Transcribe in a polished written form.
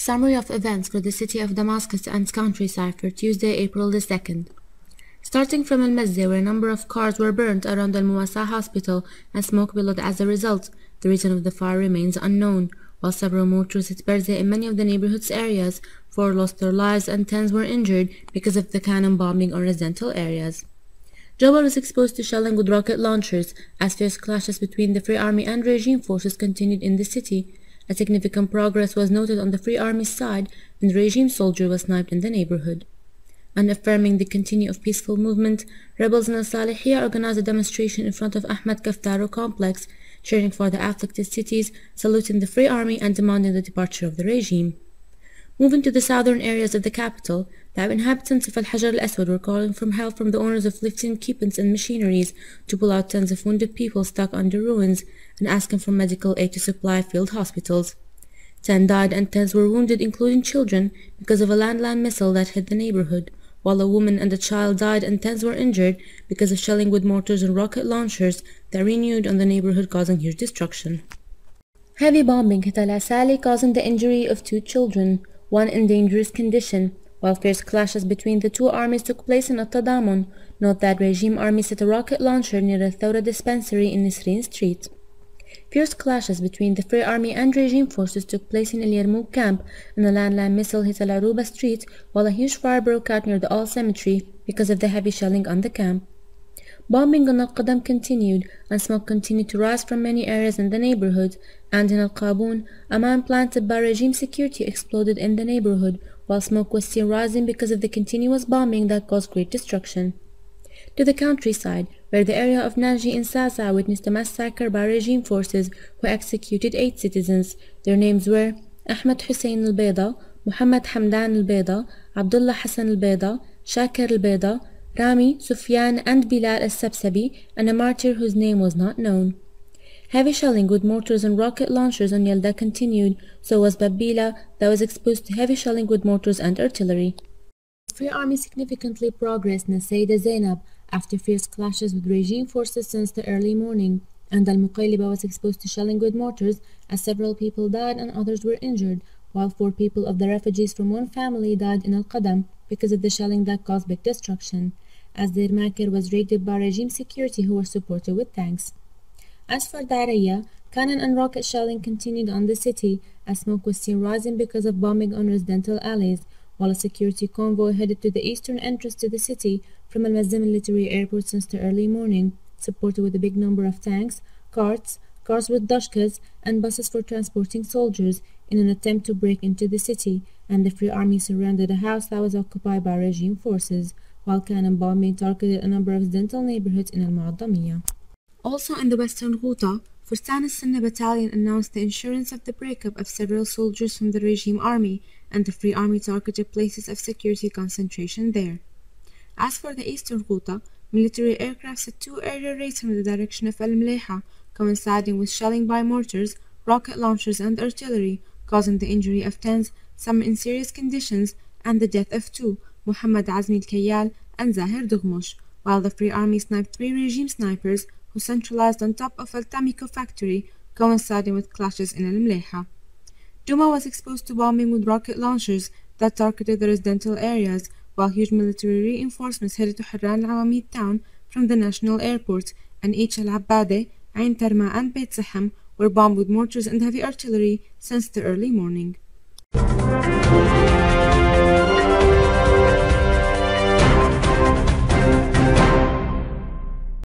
Summary of events for the city of Damascus and its countryside for Tuesday, April the 2nd. Starting from Al-Mazze, where a number of cars were burnt around Al-Muwassa hospital and smoke billowed as a result. The reason of the fire remains unknown, while several motors hit برزة in many of the neighborhood's areas. 4 lost their lives and 10 were injured because of the cannon bombing on residential areas. Jobber was exposed to shelling with rocket launchers as fierce clashes between the Free Army and regime forces continued in the city. A significant progress was noted on the Free Army's side when the regime soldier was sniped in the neighborhood. And affirming the continue of peaceful movement, rebels in Al-Salihiyya organized a demonstration in front of Ahmed Kaftaro complex, cheering for the afflicted cities, saluting the Free Army and demanding the departure of the regime. Moving to the southern areas of the capital, the inhabitants of Al-Hajar al-Aswad were calling for help from the owners of lifting equipments and machineries to pull out tens of wounded people stuck under ruins and asking for medical aid to supply field hospitals. 10 died and 10 were wounded, including children, because of a landline missile that hit the neighborhood, while a woman and a child died and 10 were injured because of shelling with mortars and rocket launchers that renewed on the neighborhood, causing huge destruction. Heavy bombing hit Al-Asali, causing the injury of 2 children, one in dangerous condition, while fierce clashes between the 2 armies took place in At-Tadamun. Note that regime army set a rocket launcher near the Thawra dispensary in Nisreen Street. Fierce clashes between the Free Army and regime forces took place in Al-Yarmouk camp, and a landline missile hit Al-Aruba Street, while a huge fire broke out near the Al Cemetery because of the heavy shelling on the camp. Bombing on Al-Qadam continued, and smoke continued to rise from many areas in the neighborhood, and in Al-Qabun, a mine planted by regime security exploded in the neighborhood, while smoke was seen rising because of the continuous bombing that caused great destruction. To the countryside, where the area of Naji in Sasa witnessed a massacre by regime forces who executed 8 citizens. Their names were Ahmed Hussein al-Bayda, Muhammad Hamdan al-Bayda, Abdullah Hassan al-Bayda, Shakir al-Bayda, Rami, Sufyan and Bilal al-Sabsabi, and a martyr whose name was not known. Heavy shelling with mortars and rocket launchers on Yalda continued, so was Babila, that was exposed to heavy shelling with mortars and artillery. The Free Army significantly progressed in Sayda Zainab after fierce clashes with regime forces since the early morning, and Al-Muqayliba was exposed to shelling with mortars as several people died and others were injured, while 4 people of the refugees from one family died in Al-Qadam because of the shelling that caused big destruction, as Deir Makir was raided by regime security who were supported with tanks. As for Daraya, cannon and rocket shelling continued on the city as smoke was seen rising because of bombing on residential alleys, while a security convoy headed to the eastern entrance to the city from Al-Mazze military airport since the early morning, supported with a big number of tanks, cars with dashkas, and buses for transporting soldiers in an attempt to break into the city, and the Free Army surrounded a house that was occupied by regime forces, while cannon bombing targeted a number of residential neighborhoods in Al-Mu'addamiyya. Also in the western Ghouta, Fustan al-Sunna battalion announced the insurance of the breakup of several soldiers from the regime army, and the Free Army targeted places of security concentration there. As for the eastern Ghouta, military aircraft set 2 aerial raids from the direction of Al-Mleha, coinciding with shelling by mortars, rocket launchers and artillery, causing the injury of 10, some in serious conditions, and the death of 2, Muhammad Azmi al-Kayyal and Zahir Dughmush, while the Free Army sniped 3 regime snipers who centralized on top of Al-Tamiko factory, coinciding with clashes in Al-Mleha. Duma was exposed to bombing with rocket launchers that targeted the residential areas, while huge military reinforcements headed to Harran al-Awamid town from the national airport, and each Al-Abbade, Ain Tarma and Beit Saham were bombed with mortars and heavy artillery since the early morning.